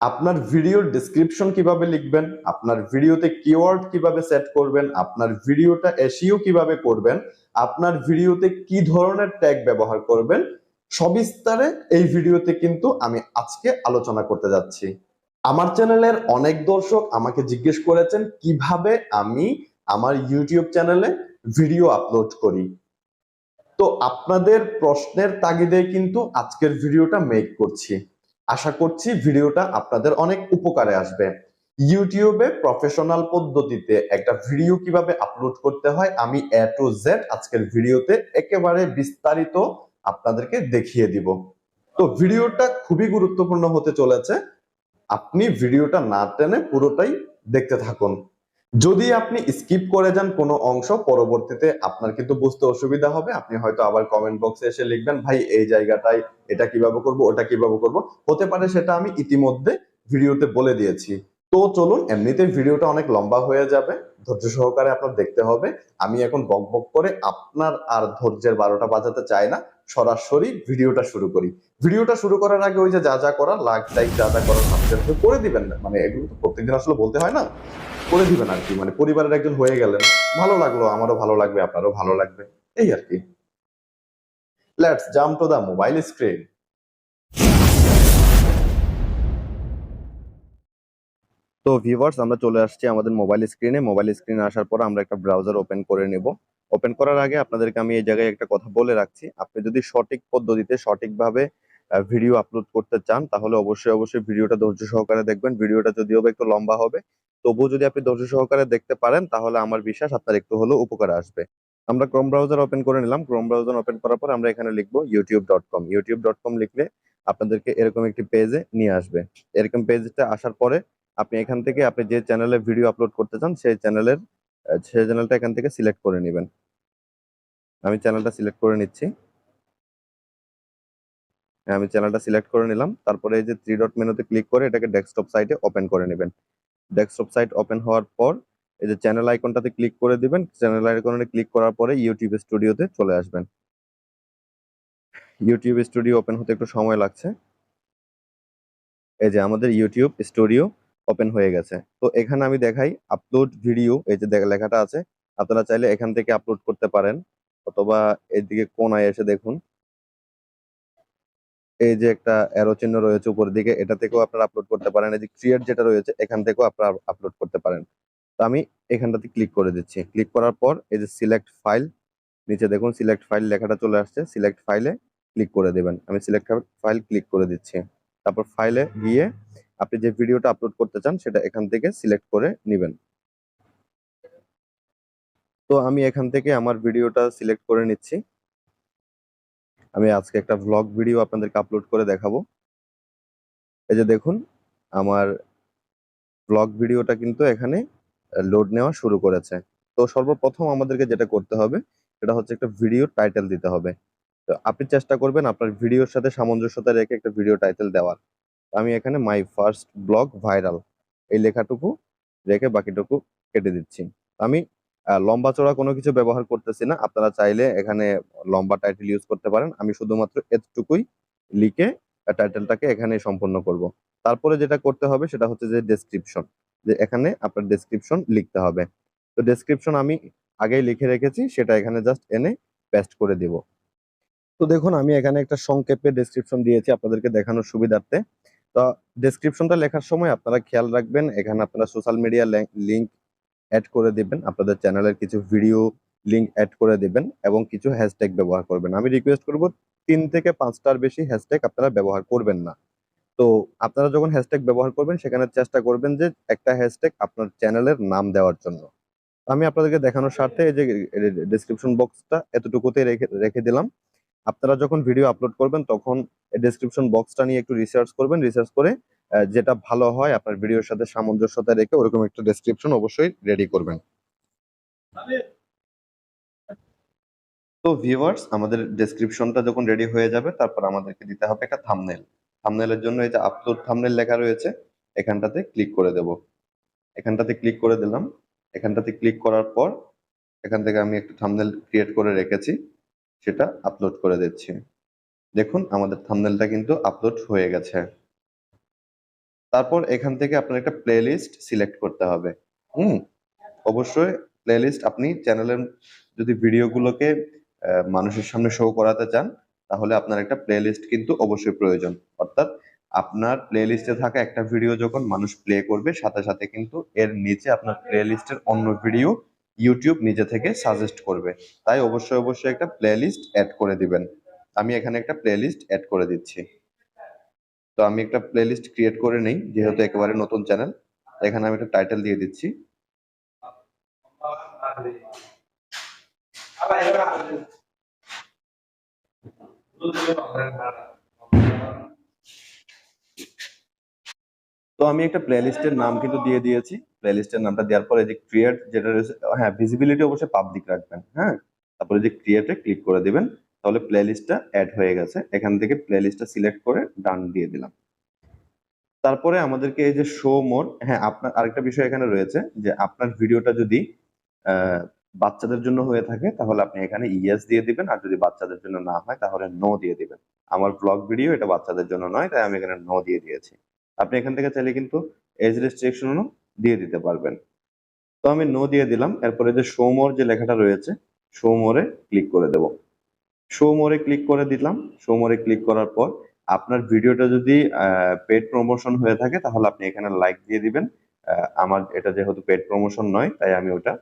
আপনার ভিডিওর ডেসক্রিপশন কিভাবে লিখবেন, আপনার ভিডিওতে কিওয়ার্ড কিভাবে সেট করবেন, আপনার ভিডিওটা এসইও কিভাবে করবেন, আপনার ভিডিওতে কি ধরনের ট্যাগ ব্যবহার করবেন, সবিস্তারে এই ভিডিওতে কিন্তু আমি আজকে আলোচনা করতে যাচ্ছি। আমার চ্যানেলের অনেক দর্শক আমাকে জিজ্ঞেস করেছেন কিভাবে আমি আমার ইউটিউব চ্যানেলে ভিডিও আপলোড করি। তো আপনাদের প্রশ্নের তাগিদে কিন্তু আজকের ভিডিওটা মেক করছি। আশা করছি ভিডিওটা আপনাদের অনেক উপকারে আসবে। ইউটিউবে প্রফেশনাল পদ্ধতিতে একটা ভিডিও কিভাবে আপলোড করতে হয় আমি এ টু জেড আজকের ভিডিওতে একেবারে বিস্তারিত আপনাদেরকে দেখিয়ে দিব। তো ভিডিওটা খুবই গুরুত্বপূর্ণ হতে চলেছে, আপনি ভিডিওটা না টেনে পুরোটাই দেখতে থাকুন। যদি আপনি স্কিপ করে যান কোনো অংশ, পরবর্তীতে আপনার কিন্তু বুঝতে অসুবিধা হবে। আপনি হয়তো আবার কমেন্ট বক্সে এসে লিখবেন, ভাই এই জায়গাটায় এটা কিভাবে করব, ওটা কিভাবে করব। হতে পারে সেটা আমি ইতিমধ্যে ভিডিওতে বলে দিয়েছি। তো চলুন, এমনিতে ভিডিওটা অনেক লম্বা হয়ে যাবে, ধৈর্য সহকারে আপনার দেখতে হবে। আমি এখন বক বক করে আপনার আর ধৈর্যের 12টা বাজাতে চাই না, সরাসরি ভিডিওটা শুরু করি। ভিডিওটা শুরু করার আগে ওই যে যা যা করার, লাইক টাইক যা যা করার সাবস্ক্রাইব করে দিবেন না, মানে এগুলো তো প্রত্যেকদিন আসলে বলতে হয় না, করে দিবেন আর কি। মানে পরিবারের একজন হয়ে গেলেন, ভালো লাগলো, আমারও ভালো লাগবে, আপনারও ভালো লাগবে, এই আর কি। Let's jump to the mobile screen. তো ভিউয়ার্স, আমরা চলে আসছি আমাদের মোবাইল স্ক্রিনে। মোবাইল স্ক্রিনে আসার পর আমরা একটা ব্রাউজার ওপেন করে নেব। ওপেন করার আগে আপনাদেরকে আমি এই জায়গায় একটা কথা বলে রাখছি, আপনি যদি সঠিক পদ্ধতিতে সঠিকভাবে ভিডিও আপলোড করতে চান তাহলে অবশ্যই অবশ্যই ভিডিওটা ধৈর্য সহকারে দেখবেন। ভিডিওটা যদিও বা একটু লম্বা হবে, তবুও যদি আপনি ধৈর্য সহকারে দেখতে পারেন তাহলে আমার বিশ্বাস আপনার একটু হলেও উপকারে আসবে। আমরা ক্রোম ব্রাউজার ওপেন করে নিলাম। ক্রোম ব্রাউজার ওপেন করার পর আমরা এখানে লিখবো youtube.com। youtube.com লিখলে আপনাদেরকে এরকম একটি পেজে নিয়ে আসবে। এরকম পেজটা আসার পরে আপনি এখান থেকে আপনি যে চ্যানেলে ভিডিও আপলোড করতে চান সেই চ্যানেলটা এখান থেকে সিলেক্ট করে নেবেন। আমি চ্যানেলটা সিলেক্ট করে নিচ্ছি। হ্যাঁ, আমি চ্যানেলটা সিলেক্ট করে নিলাম। তারপরে এই যে থ্রি ডট মেনুতে ক্লিক করে এটাকে ডেস্কটপ সাইটে ওপেন করে নেবেন। ডেস্কটপ সাইট ওপেন হওয়ার পর এই যে চ্যানেল আইকনটাতে ক্লিক করে দিবেন। চ্যানেল আইকনে ক্লিক করার পরে ইউটিউব স্টুডিওতে চলে আসবেন। ইউটিউব স্টুডিও ওপেন হতে একটু সময় লাগছে। এই যে আমাদের ইউটিউব স্টুডিও ওপেন হয়ে গেছে। তো এখানে আমি দেখাই আপলোড ভিডিও, এই যে লেখাটা আছে, আপনারা চাইলে এখান থেকে আপলোড করতে পারেন, অথবা এইদিকে কোনায় এসে দেখুন এই যে একটা অ্যারো চিহ্ন রয়েছে উপরের দিকে, এটা থেকেও আপনারা আপলোড করতে পারেন। এই যে ক্রিয়েট যেটা রয়েছে এখান থেকেও আপনারা আপলোড করতে পারেন। তো আমি এখানটাতে ক্লিক করে দিচ্ছি। ক্লিক করার পর এই যে সিলেক্ট ফাইল, নিচে দেখুন সিলেক্ট ফাইল লেখাটা চলে আসছে। সিলেক্ট ফাইলে ক্লিক করে দেবেন। আমি সিলেক্ট ফাইল ক্লিক করে দিচ্ছি। তারপর ফাইলে গিয়ে আপনি যে ভিডিওটা আপলোড করতে চান সেটা এখান থেকে সিলেক্ট করে নেবেন। তো আমি এখান থেকে আমার ভিডিওটা সিলেক্ট করে নিচ্ছি। আমি আজকে একটা ভ্লগ ভিডিও আপনাদেরকে আপলোড করে দেখাবো। এই যে দেখুন আমার ব্লগ ভিডিওটা কিন্তু এখানে লোড নেওয়া শুরু করেছে। তো সর্বপ্রথম আমাদেরকে যেটা করতে হবে সেটা হচ্ছে একটা ভিডিও টাইটেল দিতে হবে। তো আপনি চেষ্টা করবেন আপনার ভিডিওর সাথে সামঞ্জস্যতা রেখে একটা ভিডিও টাইটেল দেওয়ার। আমি এখানে মাই ফার্স্ট ব্লগ ভাইরাল এই লেখাটুকু রেখে বাকিটুকু কেটে দিচ্ছি। আমি লম্বা চড়া কোনো কিছু ব্যবহার করতেছি না, আপনারা চাইলে এখানে লম্বা টাইটেল ইউজ করতে পারেন। আমি শুধুমাত্র এতটুকুই লিখে টাইটেলটাকে এখানে সম্পূর্ণ করব। তারপরে যেটা করতে হবে সেটা হচ্ছে যে ডেসক্রিপশন, যে এখানে আপনার ডেসক্রিপশন লিখতে হবে। তো ডেসক্রিপশন আমি আগেই লিখে রেখেছি, সেটা এখানে জাস্ট এনে পেস্ট করে দিব। তো দেখুন আমি এখানে একটা সংক্ষেপে ডেসক্রিপশন দিয়েছি আপনাদেরকে দেখানোর সুবিধার্থে। তো ডেসক্রিপশনটা লেখার সময় আপনারা খেয়াল রাখবেন এখানে আপনারা সোশ্যাল মিডিয়া লিংক অ্যাড করে দিবেন, আপনাদের চ্যানেলের কিছু ভিডিও লিংক অ্যাড করে দিবেন এবং কিছু হ্যাশট্যাগ ব্যবহার করবেন। আমি রিকোয়েস্ট করব 3 থেকে 5টার বেশি হ্যাশট্যাগ আপনারা ব্যবহার করবেন না। তো আপনারা যখন হ্যাশট্যাগ ব্যবহার করবেন সেখানে চেষ্টা করবেন যে একটা হ্যাশট্যাগ আপনার চ্যানেলের নাম দেওয়ার জন্য। আমি আপনাদেরকে দেখানোর স্বার্থে এই যে ডেসক্রিপশন বক্সটা এতটুকুতে রেখে রেখে দিলাম। আপনারা যখন ভিডিও আপলোড করবেন তখন ডেসক্রিপশন বক্সটা নিয়ে একটু রিসার্চ করবেন। রিসার্চ করে যেটা ভালো হয় আপনার ভিডিওর সাথে সামঞ্জস্যতা রেখে ওরকম একটা ডেসক্রিপশন অবশ্যই রেডি করবেন। তো ভিউয়ার্স, আমাদের ডেসক্রিপশনটা যখন রেডি হয়ে যাবে তারপর আমাদেরকে দিতে হবে একটা থাম্বনেল। থাম্বনেলের জন্য এই যে আপলোড থাম্বনেল লেখা রয়েছে এখানটাতে ক্লিক করে দেব। এখানটাতে ক্লিক করে দিলাম। এখানটাতে ক্লিক করার পর এখান থেকে আমি একটা থাম্বনেল ক্রিয়েট করে রেখেছি, সেটা আপলোড করে দিচ্ছি। দেখুন আমাদের থাম্বনেলটা কিন্তু আপলোড হয়ে গেছে। তারপর এখান থেকে আপনার একটা প্লেলিস্ট সিলেক্ট করতে হবে। হুম অবশ্যই প্লেলিস্ট আপনি চ্যানেলের যদি ভিডিওগুলোকে মানুষের সামনে শো করাতে চান, তাহলে আপনার একটা প্লেলিস্ট কিন্তু অবশ্যই প্রয়োজন। অর্থাৎ আপনার প্লেলিস্টে থাকা একটা ভিডিও যখন মানুষ প্লে করবে, সাথে সাথে কিন্তু এর নিচে আপনার প্লেলিস্টের অন্য ভিডিও ইউটিউব নিজে থেকে সাজেস্ট করবে। তাই অবশ্যই অবশ্যই একটা প্লেলিস্ট অ্যাড করে দিবেন। আমি এখানে একটা প্লেলিস্ট অ্যাড করে দিচ্ছি। তো আমি একটা প্লেলিস্ট ক্রিয়েট করে নেই, যেহেতু একেবারে নতুন চ্যানেল। এখানে আমি একটা টাইটেল দিয়ে দিচ্ছি। তো আমি একটা প্লেলিস্টের নাম কিন্তু দিয়ে দিয়েছি। প্লেলিস্টের নামটা দেওয়ার পরে যে ক্রিয়েট যেটা রয়েছে, হ্যাঁ ভিজিবিলিটি অবশ্যই পাবলিক রাখবেন। হ্যাঁ, তারপরে যে ক্রিয়েটে ক্লিক করে দিবেন, তাহলে প্লেলিস্টটা অ্যাড হয়ে গেছে। এখান থেকে প্লেলিস্টটা সিলেক্ট করে ডান দিয়ে দিলাম। তারপরে আমাদেরকে এই যে শো মোর, হ্যাঁ আপনার আরেকটা বিষয় এখানে রয়েছে যে আপনার ভিডিওটা যদি বাচ্চাদের জন্য হয়ে থাকে, তাহলে আপনি এখানে ইয়েস দিয়ে দিবেন, আর যদি বাচ্চাদের জন্য না হয় তাহলে নো দিয়ে দিবেন। আমার ব্লগ ভিডিও এটা বাচ্চাদের জন্য নয়, তাই আমি এখানে নো দিয়ে দিয়েছি। আপনি এখান থেকে চাইলে কিন্তু এজ রেস্ট্রিকশনও দিয়ে দিতে পারবেন। তো আমি নো দিয়ে দিলাম। এরপরে যে শো মোর যে লেখাটা রয়েছে, শো মোরে ক্লিক করে দেব। শো মোরে ক্লিক করে দিলাম। শো মোরে ক্লিক করার পর আপনার ভিডিওটা যদি পেড প্রমোশন হয়ে থাকে, তাহলে আপনি এখানে লাইক দিয়ে দিবেন। আমার এটা যেহেতু পেড প্রমোশন নয়, তাই আমি ওটা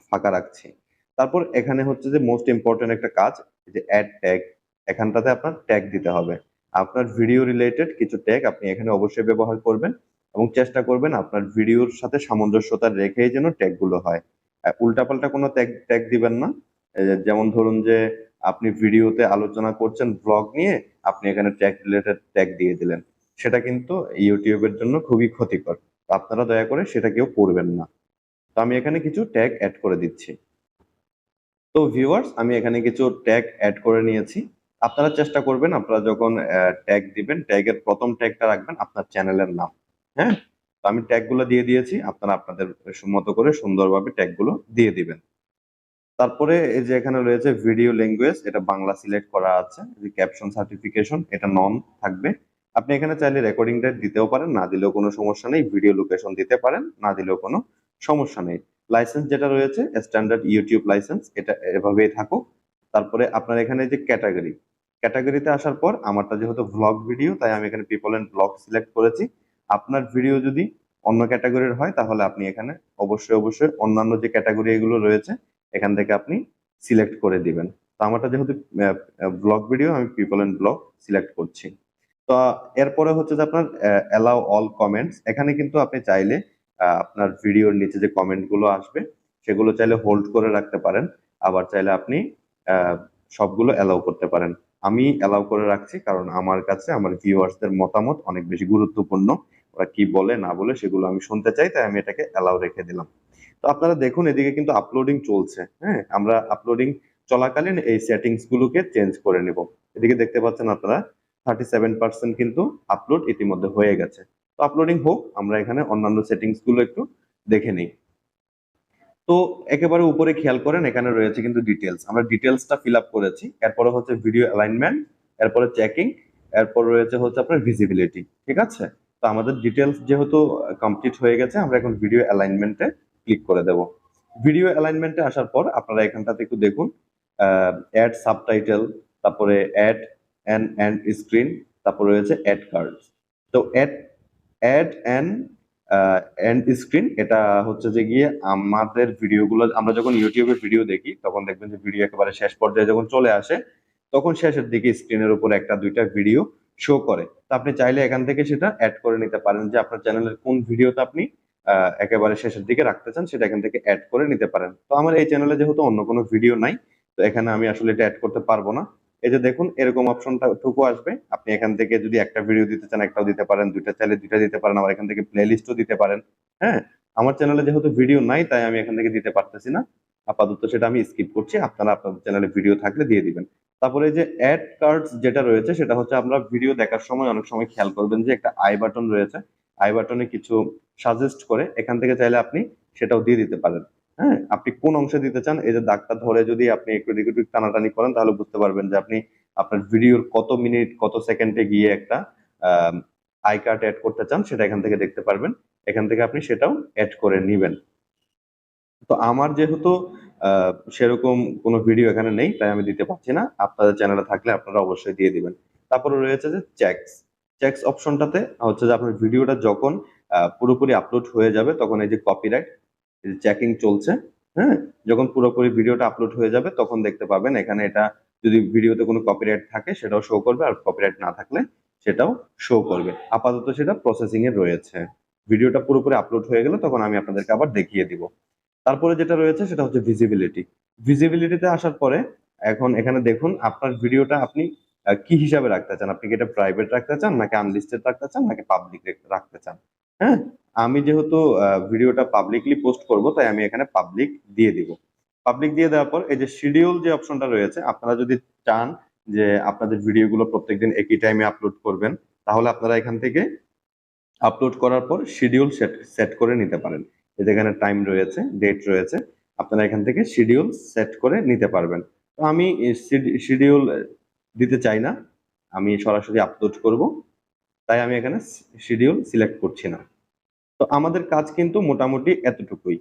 ফাঁকা রাখছি। তারপর এখানে হচ্ছে যে মোস্ট ইম্পর্টেন্ট একটা কাজ, যে অ্যাড ট্যাগ। এখানটাতে আপনার ট্যাগ দিতে হবে। আপনার ভিডিও রিলেটেড কিছু ট্যাগ আপনি এখানে অবশ্যই ব্যবহার করবেন, এবং চেষ্টা করবেন আপনার ভিডিওর সাথে সামঞ্জস্যতা রেখেই যেন ট্যাগগুলো হয়। উল্টাপাল্টা কোনো ট্যাগ ট্যাগ দিবেন না। যেমন ধরুন যে আপনি ভিডিওতে আলোচনা করছেন ব্লগ নিয়ে, আপনি এখানে ট্যাগ রিলেটেড ট্যাগ দিয়ে দিলেন, সেটা কিন্তু ইউটিউবের জন্য খুবই ক্ষতিকর। আপনারা দয়া করে সেটা কেউ করবেন না। তো আমি এখানে কিছু ট্যাগ অ্যাড করে দিচ্ছি। তো ভিউয়ার্স, আমি এখানে কিছু ট্যাগ অ্যাড করে নিয়েছি। আপনারা চেষ্টা করবেন আপনারা যখন ট্যাগ দিবেন, ট্যাগের প্রথম ট্যাগটা রাখবেন আপনার চ্যানেলের নাম। হ্যাঁ, তো আমি ট্যাগগুলো দিয়ে দিয়েছি, আপনারা আপনাদের মতো করে সুন্দরভাবে ট্যাগগুলো দিয়ে দিবেন। তারপরে এই যে এখানে রয়েছে ভিডিও ল্যাঙ্গুয়েজ, এটা বাংলা সিলেক্ট করা আছে। যে ক্যাপশন সার্টিফিকেশন, এটা নন থাকবে। আপনি এখানে চাইলে রেকর্ডিংটা দিতেও পারেন, না দিলেও কোনো সমস্যা নেই। ভিডিও লোকেশন দিতে পারেন, না দিলেও কোনো সমস্যা নেই। লাইসেন্স যেটা রয়েছে স্ট্যান্ডার্ড ইউটিউব লাইসেন্স, এটা এভাবেই থাকুক। তারপরে আপনার এখানে যে ক্যাটাগরি, ক্যাটাগরিতে আসার পর আমারটা যেহেতু ভ্লগ ভিডিও, তাই আমি এখানে পিপল এন্ড ব্লগ সিলেক্ট করেছি। আপনার ভিডিও যদি অন্য ক্যাটাগরির হয়, তাহলে আপনি এখানে অবশ্যই অবশ্যই অন্যান্য যে ক্যাটাগরি এগুলো রয়েছে এখান থেকে আপনি সিলেক্ট করে দিবেন। তো আমারটা যেহেতু ব্লগ ভিডিও, আমি পিপল এন্ড ব্লগ সিলেক্ট করছি। তো এরপরে হচ্ছে যে আপনার অ্যালাউ অল কমেন্টস। এখানে কিন্তু আপনি চাইলে আপনার ভিডিওর নিচে যে কমেন্ট গুলো আসবে, সেগুলো চাইলে হোল্ড করে রাখতে পারেন। আবার চাইলে আপনি আহ, সবগুলো অ্যালাউ করতে পারেন। আমি অ্যালাউ করে রাখছি, কারণ আমার কাছে আমার ভিউয়ার্সদের মতামত অনেক বেশি গুরুত্বপূর্ণ। ওরা কি বলে না বলে সেগুলো আমি শুনতে চাই, তাই আমি এটাকে অ্যালাউ রেখে দিলাম। তো আপনারা দেখুন এদিকে কিন্তু আপলোডিং চলছে। হ্যাঁ, আমরা আপলোডিং চলাকালীন এই সেটিংস গুলোকে চেঞ্জ করে নিব। এদিকে দেখতে পাচ্ছেন আপনারা 37% কিন্তু আপলোড ইতিমধ্যে হয়ে গেছে। তো আপলোডিং হোক, আমরা এখানে অন্যান্য সেটিংস গুলো একটু দেখে নিই। তো একেবারে উপরে খেয়াল করেন, এখানে রয়েছে কিন্তু ডিটেলস। আমরা ডিটেলসটা ফিল আপ করেছি। এরপরে হচ্ছে ভিডিও অ্যালাইনমেন্ট, এরপরে চেকিং, এরপর রয়েছে হচ্ছে আপনার ভিজিবিলিটি। ঠিক আছে, তো আমাদের ডিটেলস যেহেতু কমপ্লিট হয়ে গেছে, আমরা এখন ভিডিও অ্যালাইনমেন্টে ক্লিক করে দেব। ভিডিও অ্যালাইনমেন্টে আসার পর আপনারা এখানটাতে একটু দেখুন, অ্যাড সাবটাইটেল, তারপরে অ্যাড এন্ড স্ক্রিন, তারপরে রয়েছে অ্যাড কার্ডস। তো অ্যাড এন্ড স্ক্রিন, এটা হচ্ছে যে গিয়ে আমাদের ভিডিওগুলো আমরা যখন ইউটিউবে ভিডিও দেখি, তখন দেখবেন যে ভিডিও একেবারে শেষ পর্যায়ে যখন চলে আসে, তখন শেষের দিকে স্ক্রিনের উপর একটা দুইটা ভিডিও শো করে। তো আপনি চাইলে এখান থেকে সেটা অ্যাড করে নিতে পারেন, যে আপনার চ্যানেলের কোন ভিডিওটা আপনি একেবারে শেষের দিকে রাখতে চান, সেটা এখান থেকে অ্যাড করে নিতে পারেন। তো আমার এই চ্যানেলে যেহেতু অন্য কোনো ভিডিও নাই, তো এখানে আমি আসলে এটা অ্যাড করতে পারবো না। এই যে দেখুন এরকম অপশনটা টুকু আসবে। আপনি এখান থেকে যদি একটা ভিডিও দিতে চান একটাও দিতে পারেন, দুইটা চাইলে দুইটা দিতে পারেন, আবার এখান থেকে প্লে লিস্টও দিতে পারেন। হ্যাঁ, আমার চ্যানেলে যেহেতু ভিডিও নাই, তাই আমি এখান থেকে দিতে পারতেছি না। আপাতত সেটা আমি স্কিপ করছি, আপনারা আপনাদের চ্যানেলে ভিডিও থাকলে দিয়ে দিবেন। তারপরে যে অ্যাড কার্ডস যেটা রয়েছে, সেটা হচ্ছে আমরা ভিডিও দেখার সময় অনেক সময় খেয়াল করবেন যে একটা আই বাটন রয়েছে। আই বাটনে কিছু সাজেস্ট করে, এখান থেকে চাইলে আপনি সেটাও দিয়ে দিতে পারেন। হ্যাঁ, আপনি কোন অংশে দিতে চান, এই যে দাগটা ধরে যদি আপনি একটু দিকে একটু টানাটানি করেন, তাহলে বুঝতে পারবেন যে আপনি আপনার ভিডিওর কত মিনিট কত সেকেন্ডে গিয়ে একটা আই কার্ড অ্যাড করতে চান সেটা এখান থেকে দেখতে পারবেন, এখান থেকে আপনি সেটাও অ্যাড করে নেবেন। তো আমার যেহেতু সেরকম কোনো ভিডিও এখানে নেই, তাই আমি দিতে পারছি না। আপনাদের চ্যানেলে থাকলে আপনারা অবশ্যই দিয়ে দিবেন। তারপরে রয়েছে যে চ্যাক্স অপশনটাতে হচ্ছে যে আপনার ভিডিওটা যখন পুরোপুরি আপলোড হয়ে যাবে তখন এই যে কপিরাইট চেকিং চলছে, হ্যাঁ, যখন পুরোপুরি ভিডিওটা আপলোড হয়ে যাবে তখন দেখতে পাবেন এখানে এটা যদি ভিডিওতে কোনো কপিরাইট থাকে সেটাও শো করবে, আর কপিরাইট না থাকলে সেটাও শো করবে। আপাতত সেটা প্রসেসিং এ রয়েছে। ভিডিওটা পুরোপুরি আপলোড হয়ে গেলে তখন আমি আপনাদেরকে আবার দেখিয়ে দিব। তারপরে যেটা রয়েছে সেটা হচ্ছে ভিজিবিলিটিতে আসার পরে এখন এখানে দেখুন আপনার ভিডিওটা আপনি কি হিসাবে রাখতে চান, আপনি কি এটা প্রাইভেট রাখতে চান নাকি আনলিস্টেড রাখতে চান নাকি পাবলিক রাখতে চান। হ্যাঁ, আমি যেহেতু ভিডিওটা পাবলিকলি পোস্ট করব তাই আমি এখানে পাবলিক দিয়ে দিব। পাবলিক দিয়ে দেওয়ার পর এই যে শিডিউল যে অপশনটা রয়েছে, আপনারা যদি চান যে আপনাদের ভিডিওগুলো প্রত্যেকদিন একই টাইমে আপলোড করবেন, তাহলে আপনারা এখান থেকে আপলোড করার পর শিডিউল সেট করে নিতে পারেন। যেখানে টাইম রয়েছে, ডেট রয়েছে, আপনারা এখান থেকে শিডিউল সেট করে নিতে পারবেন। তো আমি শিডিউল দিতে চাই না, আমি সরাসরি আপলোড করব, তাই আমি এখানে শিডিউল সিলেক্ট করছি না। তো আমাদের কাজ কিন্তু মোটামুটি এতটুকুই।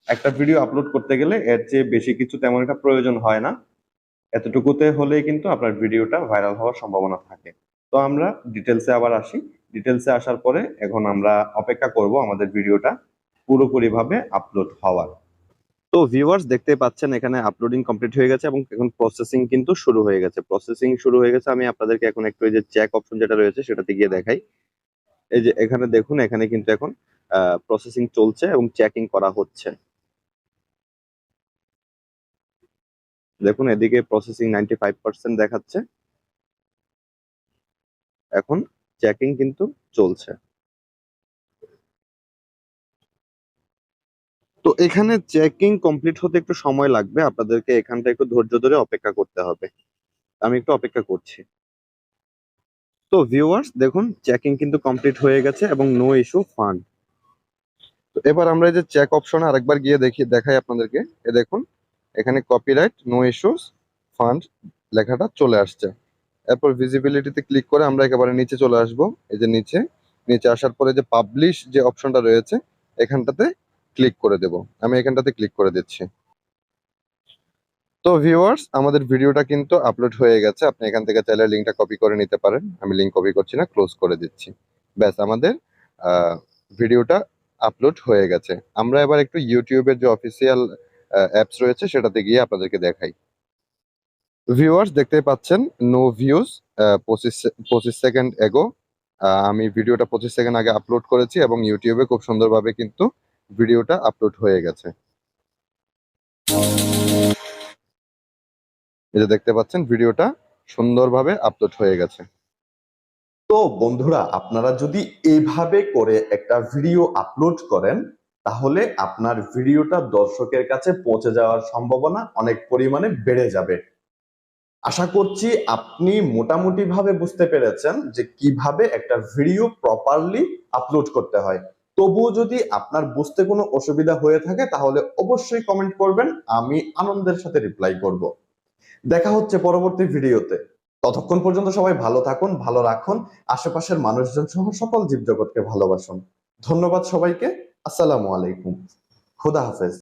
একটা ভিডিও আপলোড করতে গেলে এর চেয়ে বেশি কিছু তেমন একটা প্রয়োজন হয় না। এতটুকুতে হলেই কিন্তু আপনার ভিডিওটা ভাইরাল হওয়ার সম্ভাবনা থাকে। তো আমরা ডিটেলসে আবার আসি। ডিটেলসে আসার পরে এখন আমরা অপেক্ষা করব আমাদের ভিডিওটা পুরোপুরিভাবে আপলোড হওয়ার। তো ভিউয়ার্স দেখতে পাচ্ছেন এখানে আপলোডিং কমপ্লিট হয়ে গেছে এবং এখন প্রসেসিং কিন্তু শুরু হয়ে গেছে। আমি আপনাদেরকে এখন একটু এই যে চেক অপশন যেটা রয়েছে সেটাতে গিয়ে দেখাই। এই যে এখানে দেখুন, এখানে কিন্তু এখন প্রসেসিং চলছে এবং চেকিং করা হচ্ছে। দেখুন এদিকে প্রসেসিং 95% দেখাচ্ছে, এখন চেকিং কিন্তু চলছে। তো এখানে চেকিং কমপ্লিট হতে একটু সময় লাগবে, আপনাদেরকে এখানটা একটু ধৈর্য ধরে অপেক্ষা করতে হবে। আমি একটু অপেক্ষা করছি। তো ভিউয়ার্স দেখুন চেকিং কিন্তু কমপ্লিট হয়ে গেছে এবং নো ইস্যু ফান্ড। তো এবার আমরা এই যে চেক অপশনে আরেকবার গিয়ে দেখাই আপনাদেরকে। দেখুন এখানে কপিরাইট নো ইস্যুস ফান্ড লেখাটা চলে আসছে। এরপর ভিজিবিলিটিতে ক্লিক করে আমরা একেবারে নিচে চলে আসব। এই যে নিচে নিচে আসার পরে যে পাবলিশ যে অপশনটা রয়েছে এখানটাতে ক্লিক করে দেব। আমি এখানটাতে ক্লিক করে দিচ্ছি। তো ভিউয়ার্স আমাদের ভিডিওটা কিন্তু আপলোড হয়ে গেছে। আপনি এখান থেকে চাইলে লিঙ্কটা কপি করে নিতে পারেন। আমি লিঙ্ক কপি করছি না, ক্লোজ করে দিচ্ছি। ব্যাস আমাদের ভিডিওটা আপলোড হয়ে গেছে। আমরা এবার একটু ইউটিউবের যে অফিসিয়াল অ্যাপস রয়েছে সেটাতে গিয়ে আপনাদেরকে দেখাই। ভিউয়ার্স দেখতেই পাচ্ছেন নো ভিউজ 25 সেকেন্ড এগো। আমি ভিডিওটা 25 সেকেন্ড আগে আপলোড করেছি এবং ইউটিউবে খুব সুন্দরভাবে কিন্তু ভিডিওটা আপলোড হয়ে গেছে। এই যে দেখতে পাচ্ছেন ভিডিওটা সুন্দরভাবে আপলোড হয়ে গেছে। তো বন্ধুরা আপনারা যদি এইভাবে করে একটা ভিডিও আপলোড করেন তাহলে আপনার ভিডিওটা দর্শকের কাছে পৌঁছে যাওয়ার সম্ভাবনা অনেক পরিমাণে বেড়ে যাবে। আশা করছি আপনি মোটামুটি ভাবে বুঝতে পেরেছেন যে কিভাবে একটা ভিডিও প্রপারলি আপলোড করতে হয়। তবুও যদি আপনার বুঝতে কোনো অসুবিধা হয়ে থাকে তাহলে অবশ্যই কমেন্ট করবেন, আমি আনন্দের সাথে রিপ্লাই করব। দেখা হচ্ছে পরবর্তী ভিডিওতে। ততক্ষণ পর্যন্ত সবাই ভালো থাকুন, ভালো রাখুন, আশেপাশের মানুষজন সহ সকল জীবজগৎকে ভালোবাসুন। ধন্যবাদ সবাইকে। আসসালামু আলাইকুম। খোদা হাফেজ।